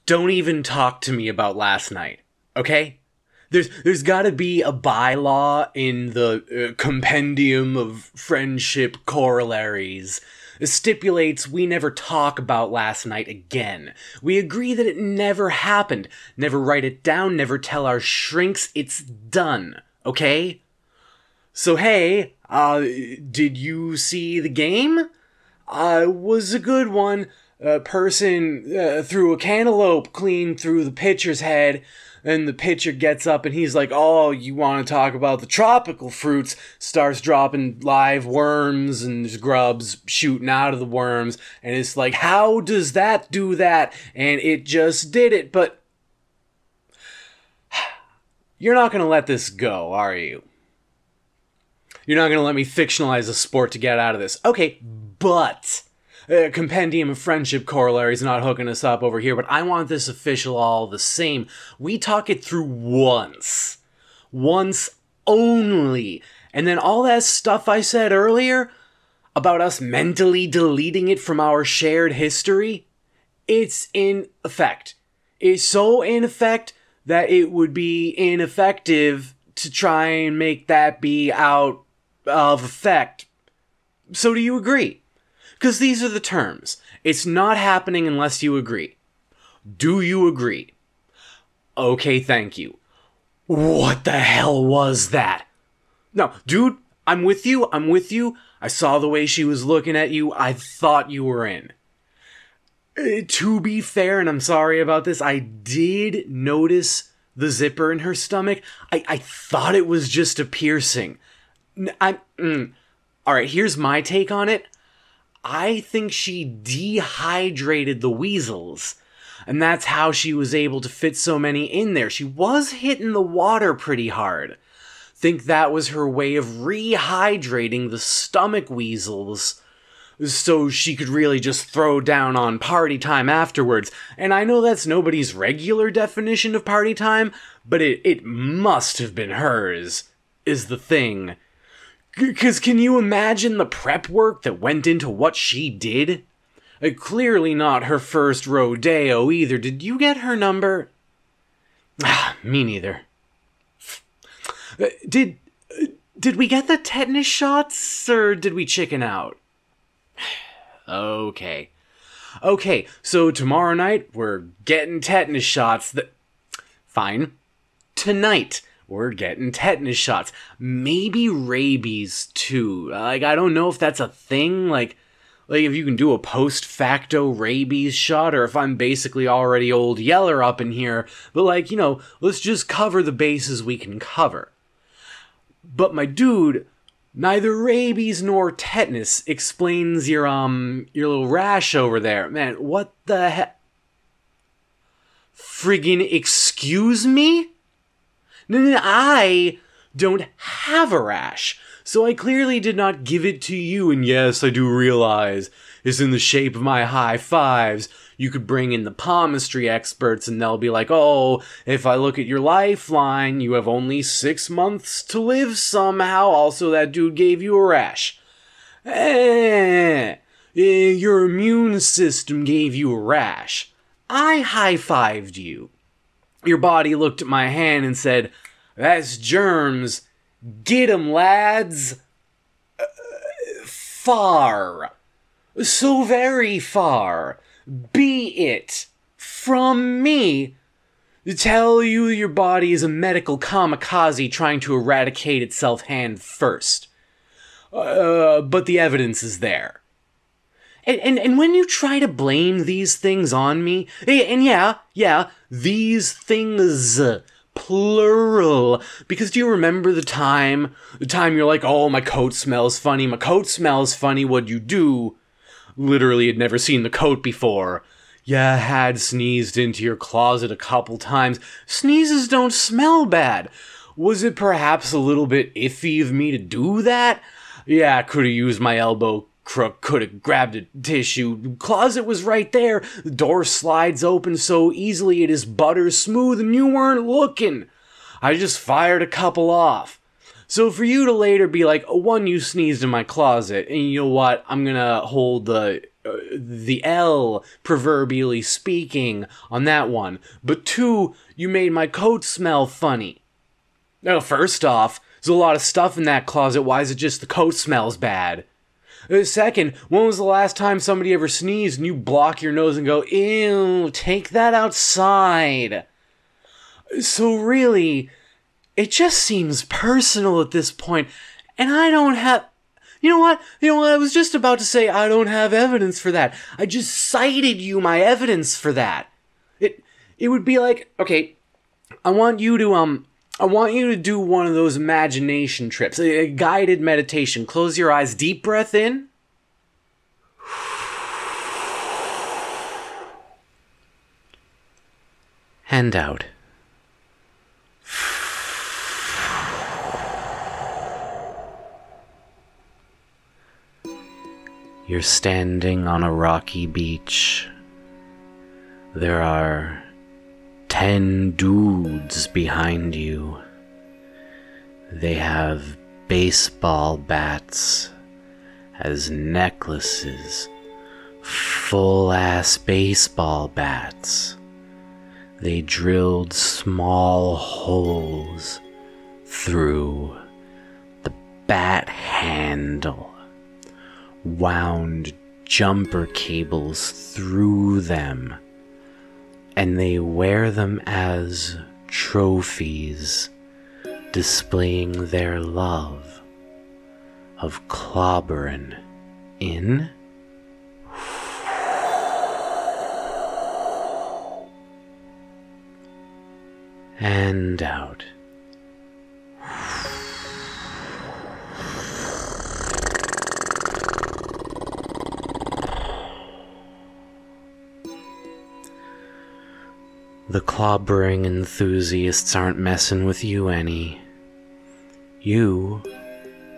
don't even talk to me about last night, okay? There's gotta be a bylaw in the compendium of friendship corollaries. It stipulates we never talk about last night again. We agree that it never happened. Never write it down, never tell our shrinks. It's done, okay? So hey, did you see the game? It was a good one. A person threw a cantaloupe clean through the pitcher's head, and the pitcher gets up and he's like, oh, you want to talk about the tropical fruits? Starts dropping live worms and there's grubs shooting out of the worms, and it's like, how does that do that? And it just did it, but you're not going to let this go, are you? You're not going to let me fictionalize a sport to get out of this. Okay, but compendium of friendship corollaries not hooking us up over here, but I want this official all the same. We talk it through once. Once only. And then all that stuff I said earlier about us mentally deleting it from our shared history, it's in effect. It's so in effect that it would be ineffective to try and make that be out of effect. So do you agree? Because these are the terms. It's not happening unless you agree. Do you agree? Okay, thank you. What the hell was that? No, dude, I'm with you. I saw the way she was looking at you. I thought you were in. To be fair, and I'm sorry about this, I did notice the zipper in her stomach. I thought it was just a piercing. Alright, here's my take on it. I think she dehydrated the weasels, and that's how she was able to fit so many in there. She was hitting the water pretty hard. Think that was her way of rehydrating the stomach weasels so she could really just throw down on party time afterwards. And I know that's nobody's regular definition of party time, but it must have been hers, is the thing. Because can you imagine the prep work that went into what she did? Clearly not her first rodeo either. Did you get her number? Me neither. Did we get the tetanus shots, or did we chicken out? Okay, so tomorrow night, we're getting tetanus shots. Fine. Tonight, we're getting tetanus shots. Maybe rabies, too. I don't know if that's a thing. Like if you can do a post-facto rabies shot, or if I'm basically already old Yeller up in here. But, let's just cover the bases we can cover. But, my dude, neither rabies nor tetanus explains your little rash over there. Man, what the heck? Friggin' excuse me? No, I don't have a rash, so I clearly did not give it to you, and yes, I do realize it's in the shape of my high fives. You could bring in the palmistry experts, and they'll be like, oh, if I look at your lifeline, you have only 6 months to live somehow, also that dude gave you a rash. Your immune system gave you a rash. I high-fived you. Your body looked at my hand and said, that's germs. Get 'em, lads. Far. So very far. Be it from me to tell you your body is a medical kamikaze trying to eradicate itself hand first. But the evidence is there. And when you try to blame these things on me, and yeah, these things, plural, because do you remember the time you're like, oh, my coat smells funny, what'd you do? Literally had never seen the coat before. Yeah, had sneezed into your closet a couple times. Sneezes don't smell bad. Was it perhaps a little bit iffy of me to do that? Yeah, I could've used my elbow crook, could've grabbed a tissue. Closet was right there. The door slides open so easily it is butter smooth and you weren't looking. I just fired a couple off. So for you to later be like, oh, one, you sneezed in my closet, and you know what? I'm gonna hold the the L, proverbially speaking, on that one. But 2, you made my coat smell funny. Now, first off, there's a lot of stuff in that closet. Why is it just the coat smells bad? Second, when was the last time somebody ever sneezed and you block your nose and go, ew, take that outside? So really, it just seems personal at this point, and I don't have... You know what? I was just about to say I don't have evidence for that. I just cited you my evidence for that. It would be like, okay, I want you to do one of those imagination trips, a guided meditation. Close your eyes, deep breath in. And out. You're standing on a rocky beach. There are 10 dudes behind you. They have baseball bats as necklaces. Full-ass baseball bats. They drilled small holes through the bat handle, wound jumper cables through them, and they wear them as trophies, displaying their love of clobbering in and out. The clobbering enthusiasts aren't messing with you any. You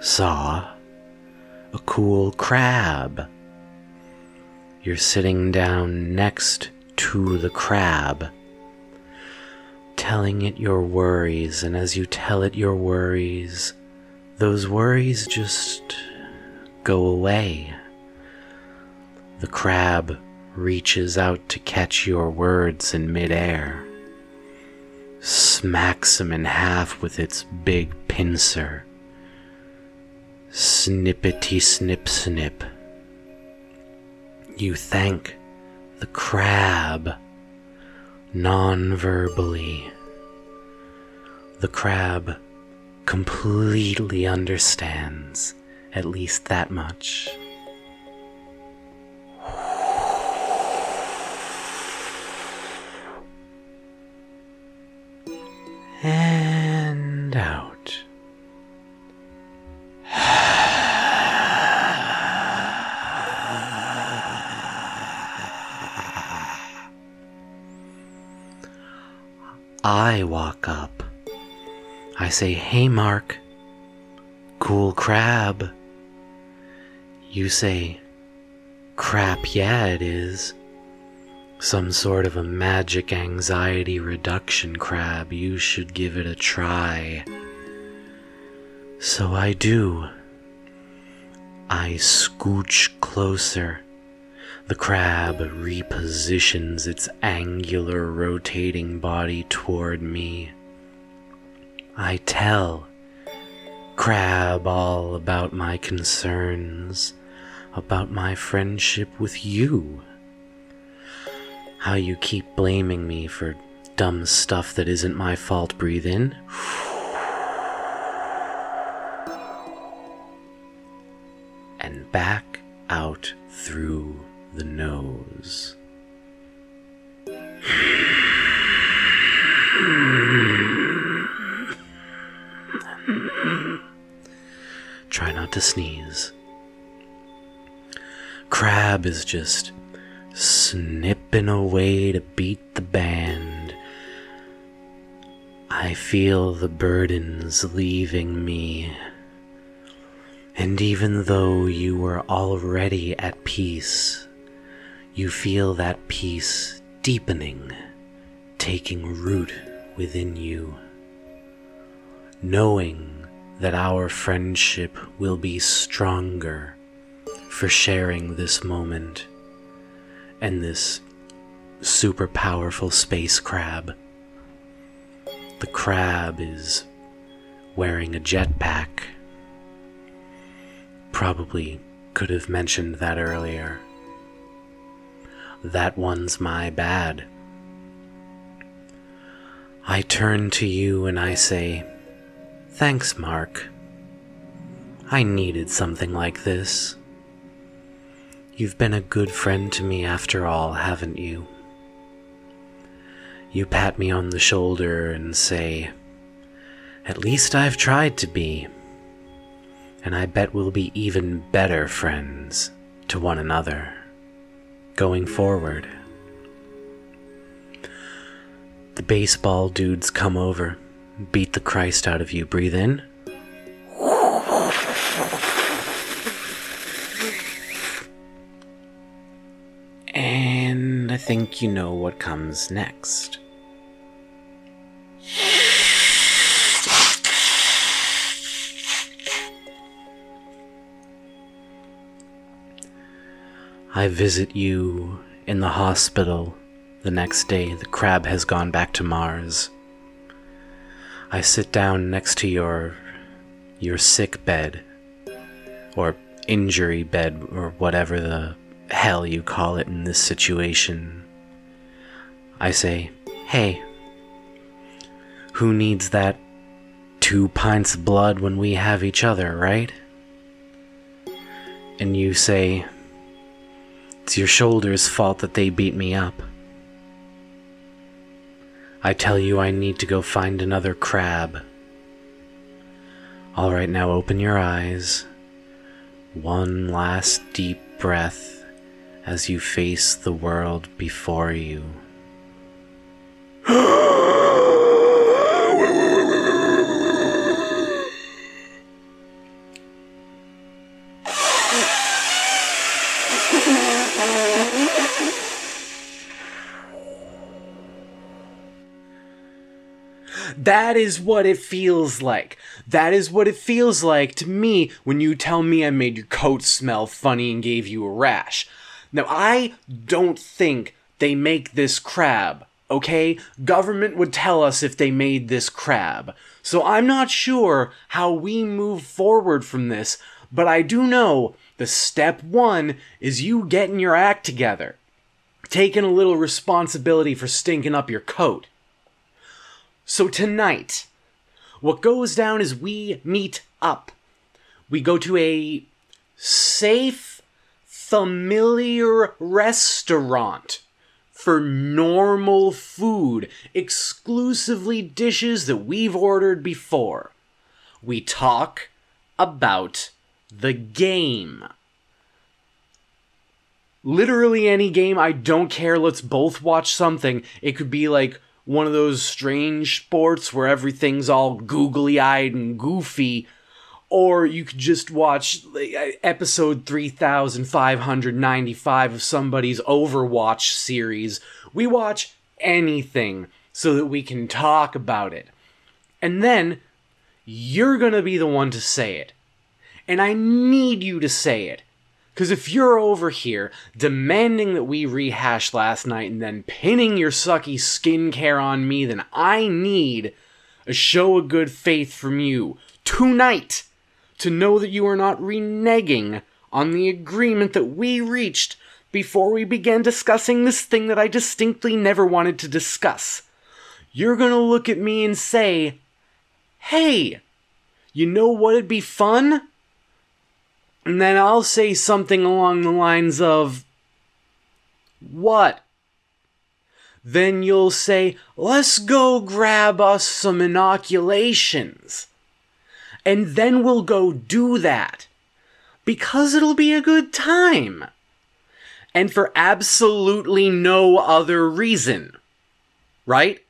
saw a cool crab. You're sitting down next to the crab, telling it your worries, and as you tell it your worries, those worries just go away. The crab reaches out to catch your words in midair, smacks them in half with its big pincer. Snippety snip snip. You thank the crab non-verbally. The crab completely understands, at least that much. And out. I walk up. I say, "Hey Mark, cool crab." You say, "Crap, yeah it is. Some sort of a magic anxiety reduction crab. You should give it a try." So I do. I scooch closer. The crab repositions its angular rotating body toward me. I tell crab all about my concerns, about my friendship with you. How you keep blaming me for dumb stuff that isn't my fault. Breathe in. And back out through the nose. Try not to sneeze. Crab is just snipping away to beat the band. I feel the burdens leaving me. And even though you were already at peace, you feel that peace deepening, taking root within you. Knowing that our friendship will be stronger for sharing this moment and this super powerful space crab. The crab is wearing a jetpack. Probably could have mentioned that earlier. That one's my bad. I turn to you and I say, "Thanks, Mark. I needed something like this. You've been a good friend to me after all, haven't you?" You pat me on the shoulder and say, "At least I've tried to be. And I bet we'll be even better friends to one another going forward." The baseball dudes come over, beat the Christ out of you. Breathe in. And I think you know what comes next. I visit you in the hospital the next day. The crab has gone back to Mars. I sit down next to your sick bed, or injury bed, or whatever the hell you call it in this situation. I say, "Hey, who needs that 2 pints of blood when we have each other, right?" And you say, "It's your shoulder's fault that they beat me up." I tell you I need to go find another crab. All right, now open your eyes. One last deep breath as you face the world before you. That is what it feels like. That is what it feels like to me when you tell me I made your coat smell funny and gave you a rash. Now, I don't think they make this crab, okay? Government would tell us if they made this crab. So I'm not sure how we move forward from this, but I do know the step one is you getting your act together. Taking a little responsibility for stinking up your coat. So tonight, what goes down is we meet up. We go to a safe, familiar restaurant for normal food, exclusively dishes that we've ordered before. We talk about the game. Literally any game, I don't care, let's both watch something. It could be like one of those strange sports where everything's all googly-eyed and goofy, or you could just watch episode 3595 of somebody's Overwatch series. We watch anything so that we can talk about it. And then, you're gonna be the one to say it. And I need you to say it. Because if you're over here demanding that we rehash last night and then pinning your sucky skincare on me, then I need a show of good faith from you tonight to know that you are not reneging on the agreement that we reached before we began discussing this thing that I distinctly never wanted to discuss. You're gonna look at me and say, "Hey, you know what'd be fun?" And then I'll say something along the lines of, "What?" Then you'll say, "Let's go grab us some inoculations." And then we'll go do that. Because it'll be a good time. And for absolutely no other reason. Right?